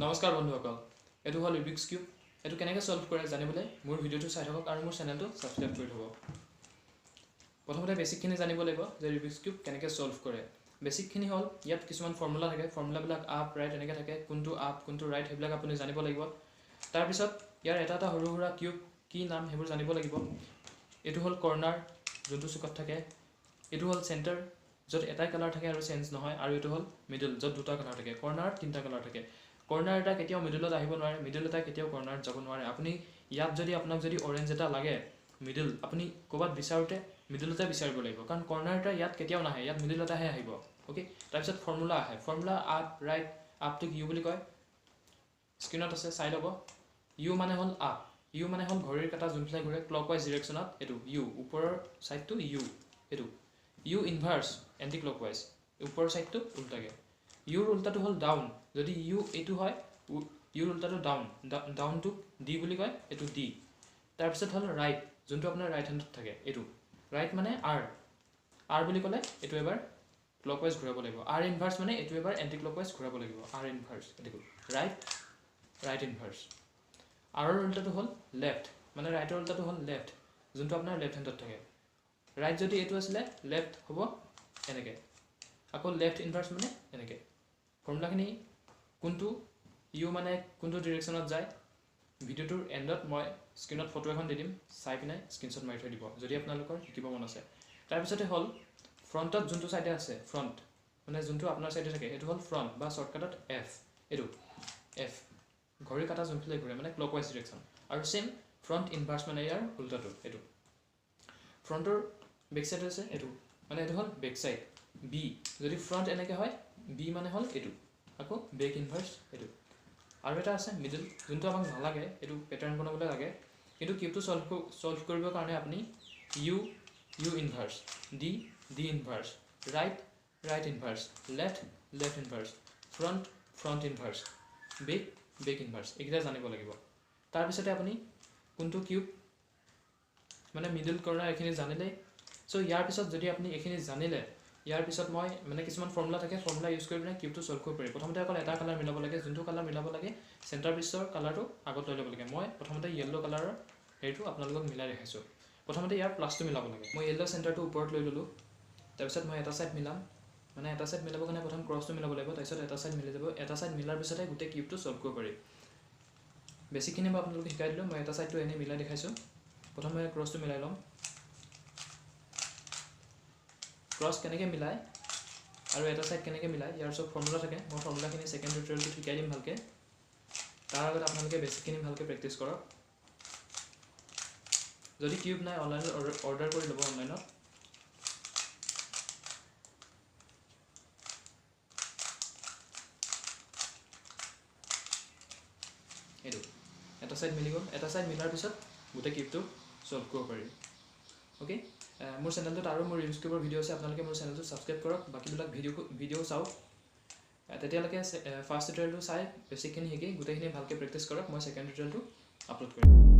নমস্কাৰ বন্ধুসকল এটো হল Rubik Cube এটো কেনেকৈ সলভ কৰে জানিবলৈ মোৰ ভিডিওটো চাই থাকক আৰু মোৰ চেনেলটো সাবস্ক্ৰাইব কৰি থব প্ৰথমতে বেসিক খিনি জানিব লাগিব যে Rubik Cube কেনেকৈ সলভ কৰে বেসিক খিনি হল ইয়াত কিছুমান ফৰ্মুলা থাকে ফৰ্মুলাবিলাক আপ ৰাইট এনেকৈ থাকে কোনটো আপ কোনটো ৰাইট হেবিলাক আপুনি জানিব লাগিব তাৰ পিছত ইয়াৰ এটা সৰু সৰু কিউব কি নাম হেবোৰ জানিব লাগিব এটো হল কৰ্নাৰ যোনটো চুকত থাকে এটো হল সেন্টাৰ যত এটাই কালাৰ থাকে আৰু চেঞ্জ নহয় আৰু এটো হল মিডল যত দুটা কালাৰ থাকে কৰ্নাৰ তিনটা কালাৰ থাকে কৰ্নাৰ এটা কেতিয়াও মিডলত আহিব নোৱাৰে মিডল এটা কেতিয়াও কৰ্নাৰত যাব নোৱাৰে আপুনি ইয়াত যদি আপোনাক যদি অৰেঞ্জ এটা লাগে মিডল আপুনি কোবাত বিচাৰোতে মিডলতে বিচাৰিব লাগিব কাৰণ কৰ্নাৰ এটা ইয়াত কেতিয়াও নাহে ইয়াত মিডলতেহে আহিব ওকে তাৰ পিছত ফৰ্মুলা আহে ফৰ্মুলা আপ ৰাইট আপটো ইউ বুলি কয় স্ক্ৰিনত আছে চাই লব ইউ মানে হল আপ ইউ মানে হল ঘড়ীৰ কাটা যোনফালে ঘূৰে ক্লকৱাইজ ডিৰেকচনত এটো ইউ ওপৰৰ সাইডটো ইউ এটো ইউ ইনভাৰ্স এন্টি ক্লকৱাইজ ওপৰৰ সাইডটো উল্টাকে ইউৰ উল্টাটো হল ডাউন যদি ইউ এটো হয় ইউৰ উল্টাটো ডাউন টু ডি বুলি কয় এটো ডি তাৰ পিছত হল ৰাইট যোনটো আপোনাৰ ৰাইট হ্যান্ডত থাকে এটো ৰাইট মানে আৰ বুলি কলে এটো এবাৰ ক্লকৱাইজ ঘূৰাব লাগিব আৰ ইনভাৰ্স মানে এটো এবাৰ এন্টি ক্লকৱাইজ ঘূৰাব লাগিব আৰ ইনভাৰ্স এটো ৰাইট ইনভাৰ্স আৰৰ উল্টাটো হল লেফট মানে ৰাইটৰ উল্টাটো হল লেফট যোনটো আপোনাৰ লেফট হ্যান্ডত থাকে ৰাইট যদি এটো আছিল লেফট হ'ব এনেকে আকৌ লেফট ইনভাৰ্স মানে এনেকে ফৰ্মুলাখিনি কোনটো ইউ মানে কোনটো ডিৰেকচনত যায় ভিডিওটোৰ এন্ডত মই স্ক্ৰিনত ফটো এখন দি দিম চাই পিনে স্ক্ৰিনশ্বট মাৰি থৈ দিব যদি আপোনালোকৰ শিকিব মন আছে তাৰ পিছতে হল ফ্ৰন্টত যোনটো সাইডে আছে ফ্ৰন্ট মানে যোনটো আপোনাৰ সাইডে থাকে এটো হল ফ্ৰন্ট বা শৰ্টকাটত এফ এটো এফ ঘড়ী কাটা যোনফালে ঘূৰে মানে ক্লকৱাইজ ডিৰেকচন আৰু সেম ফ্ৰন্ট ইনভাৰ্স মানে ইয়াৰ উল্টাটো এটো ফ্ৰন্টৰ বেক সাইড আছে এটো মানে এটো হল বেক সাইড বি যদি ফ্ৰন্ট এনেকে হয় বি মানে হল এটো আকৌ বেক ইনভাৰ্স এটো আৰু এটা আছে মিডল যোনটো আমাক নালাগে এটো প্যাটাৰ্ন বনাবলৈ লাগে কিন্তু কিউবটো সলভ কৰিবৰ কাৰণে আপুনি U inverse D inverse right inverse left inverse front inverse back inverse এইকেইটা জানিব লাগিব তাৰ পিছতে আপুনি কোনটো কিউব মানে মিডল কৰ্নাৰ এখিনি জানিলে সো ইয়াৰ পিছত যদি আপুনি এখিনি জানিলে ইয়াৰ পিছত মই মানে কিছুমান ফৰ্মুলা থাকে ফৰ্মুলা ইউজ কৰি পিনে কিউবটো সলভ কৰিব পাৰি প্ৰথমতে অকল এটা কালাৰ মিলাব লাগে যোনটো কালাৰ মিলাব লাগে সেন্টাৰ পিছৰ কালাৰটো আগত লৈ ল'ব লাগে মই প্ৰথমতে ইয়েলো কালাৰৰ হেৰিটো আপোনালোকক মিলাই দেখাইছো প্ৰথমতে ইয়াৰ প্লাসটো মিলাব লাগে মই ইয়েলো সেন্টাৰটো ওপৰত লৈ ললো তাৰ পিছত মই এটা সাইড মিলাম মানে এটা সাইড মিলাবৰ কাৰণে প্ৰথম ক্ৰসটো মিলাব লাগিব তাৰ পিছত এটা সাইড মিলাই যাব এটা সাইড মিলাৰ পিছতে গোটে কিউবটো সলভ কৰিব পাৰি বেসিকখিনি মই আপোনালোকক শিকাই দিলো মই এটা সাইডটো এনে মিলাই দেখাইছো প্ৰথমে ক্ৰসটো মিলাই লম ক্ৰস কেনেকৈ মিলাই আৰু এটা সাইড কেনেকৈ মিলাই ইয়াৰ সব ফৰ্মুলা থাকে মই ফৰ্মুলাখিনি সেকেন্ড টিউটোৰিয়েলটো শিকাই দিম ভালকে তাৰ আগত আপোনালোকে বেসিকখিনি ভালকে প্ৰেক্টিস কৰক যদি কিউব নাই অনলাইনত অৰ্ডাৰ কৰি লব অনলাইনত এটো এটা সাইড মিলি গল এটা সাইড মিলাৰ পিছত গোটে কিউবটো সলভ কৰিব পাৰি ওকে মোৰ চেনেলটোত আৰু মোৰ Rubik Cubeৰ ভিডিও আছে আপোনালোকে মোৰ চেনেলটো সাবস্ক্ৰাইব কৰক বাকিবিলাক ভিডিও চাওক তেতিয়ালৈকে ফাৰ্স্ট টিউটোৰিয়েলটো চাই বেসিকখিনি শিকি গোটেইখিনি ভালকে প্ৰেক্টিস কৰক মই সেকেন্ড টিউটোৰিয়েলটো আপলোড কৰিম